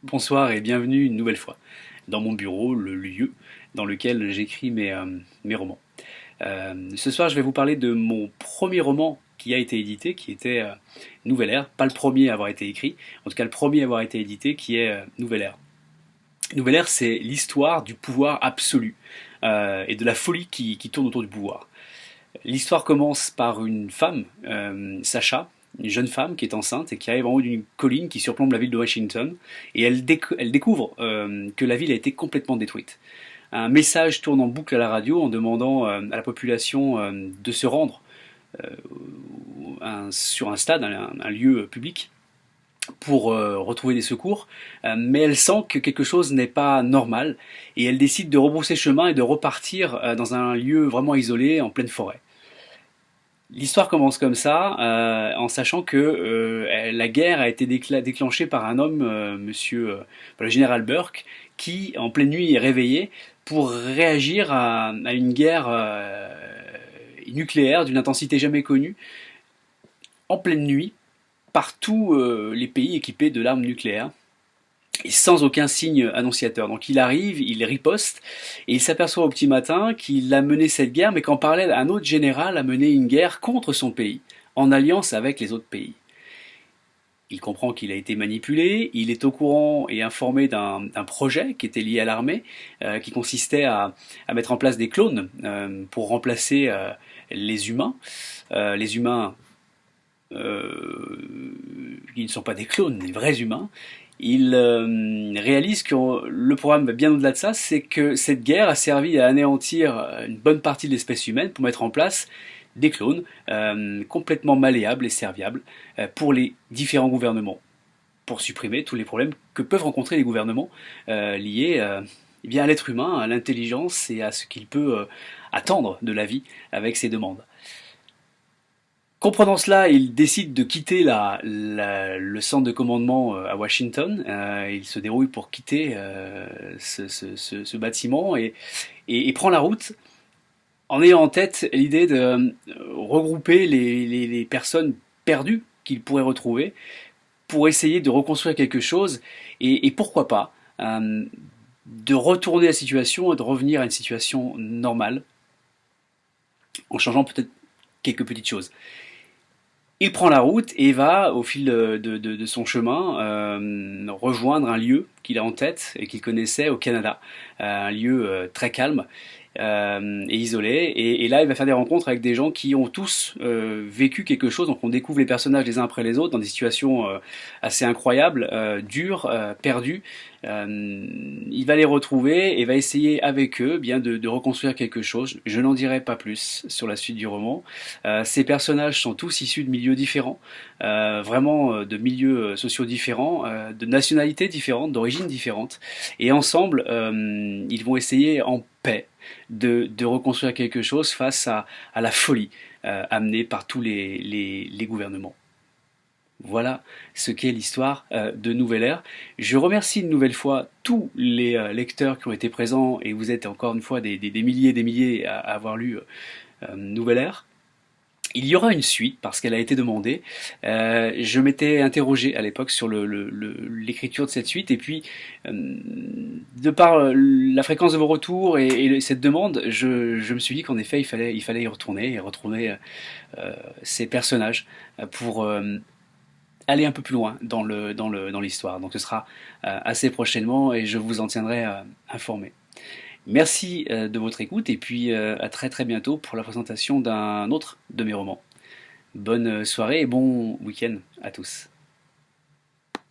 Bonsoir et bienvenue une nouvelle fois dans mon bureau, le lieu dans lequel j'écris mes romans. Ce soir, je vais vous parler de mon premier roman qui a été édité, qui était Nouvelle Ère, pas le premier à avoir été écrit, en tout cas le premier à avoir été édité, qui est Nouvelle Ère. Nouvelle Ère, c'est l'histoire du pouvoir absolu et de la folie qui tourne autour du pouvoir. L'histoire commence par une femme, Sacha, une jeune femme qui est enceinte et qui arrive en haut d'une colline qui surplombe la ville de Washington, et elle découvre que la ville a été complètement détruite. Un message tourne en boucle à la radio en demandant à la population de se rendre sur un stade, un lieu public, pour retrouver des secours, mais elle sent que quelque chose n'est pas normal, et elle décide de rebrousser chemin et de repartir dans un lieu vraiment isolé, en pleine forêt. L'histoire commence comme ça, en sachant que la guerre a été déclenchée par un homme, le général Burke, qui en pleine nuit est réveillé pour réagir à une guerre nucléaire d'une intensité jamais connue, en pleine nuit, par tous les pays équipés de l'arme nucléaire, et sans aucun signe annonciateur. Donc il arrive, il riposte, et il s'aperçoit au petit matin qu'il a mené cette guerre, mais qu'en parallèle, un autre général a mené une guerre contre son pays, en alliance avec les autres pays. Il comprend qu'il a été manipulé, il est au courant et informé d'un projet qui était lié à l'armée, qui consistait à mettre en place des clones pour remplacer les humains. Les humains qui ne sont pas des clones, des vrais humains. Il réalise que le programme va bien au-delà de ça, c'est que cette guerre a servi à anéantir une bonne partie de l'espèce humaine pour mettre en place des clones complètement malléables et serviables pour les différents gouvernements, pour supprimer tous les problèmes que peuvent rencontrer les gouvernements liés eh bien, à l'être humain, à l'intelligence et à ce qu'il peut attendre de la vie avec ses demandes. Comprenant cela, il décide de quitter le centre de commandement à Washington. Il se déroule pour quitter ce bâtiment et prend la route en ayant en tête l'idée de regrouper les personnes perdues qu'il pourrait retrouver pour essayer de reconstruire quelque chose et pourquoi pas de retourner la situation et de revenir à une situation normale en changeant peut-être quelques petites choses. Il prend la route et va, au fil de son chemin, rejoindre un lieu qu'il a en tête et qu'il connaissait au Canada, un lieu très calme et isolé. Et là, il va faire des rencontres avec des gens qui ont tous vécu quelque chose. Donc on découvre les personnages les uns après les autres dans des situations assez incroyables, dures, perdues. Il va les retrouver et va essayer avec eux bien de reconstruire quelque chose. Je n'en dirai pas plus sur la suite du roman. Ces personnages sont tous issus de milieux différents, vraiment de milieux sociaux différents, de nationalités différentes, d'origines différentes. Et ensemble, ils vont essayer en paix de reconstruire quelque chose face à la folie amenée par tous les gouvernements. Voilà ce qu'est l'histoire de Nouvelle Ère. Je remercie une nouvelle fois tous les lecteurs qui ont été présents, et vous êtes encore une fois des milliers et des milliers à avoir lu Nouvelle Ère. Il y aura une suite parce qu'elle a été demandée. Je m'étais interrogé à l'époque sur l'écriture de cette suite, et puis de par la fréquence de vos retours et cette demande, je me suis dit qu'en effet il fallait y retourner et retrouver ces personnages pour aller un peu plus loin dans l'histoire. Donc ce sera assez prochainement et je vous en tiendrai informé. Merci de votre écoute et puis à très très bientôt pour la présentation d'un autre de mes romans. Bonne soirée et bon week-end à tous.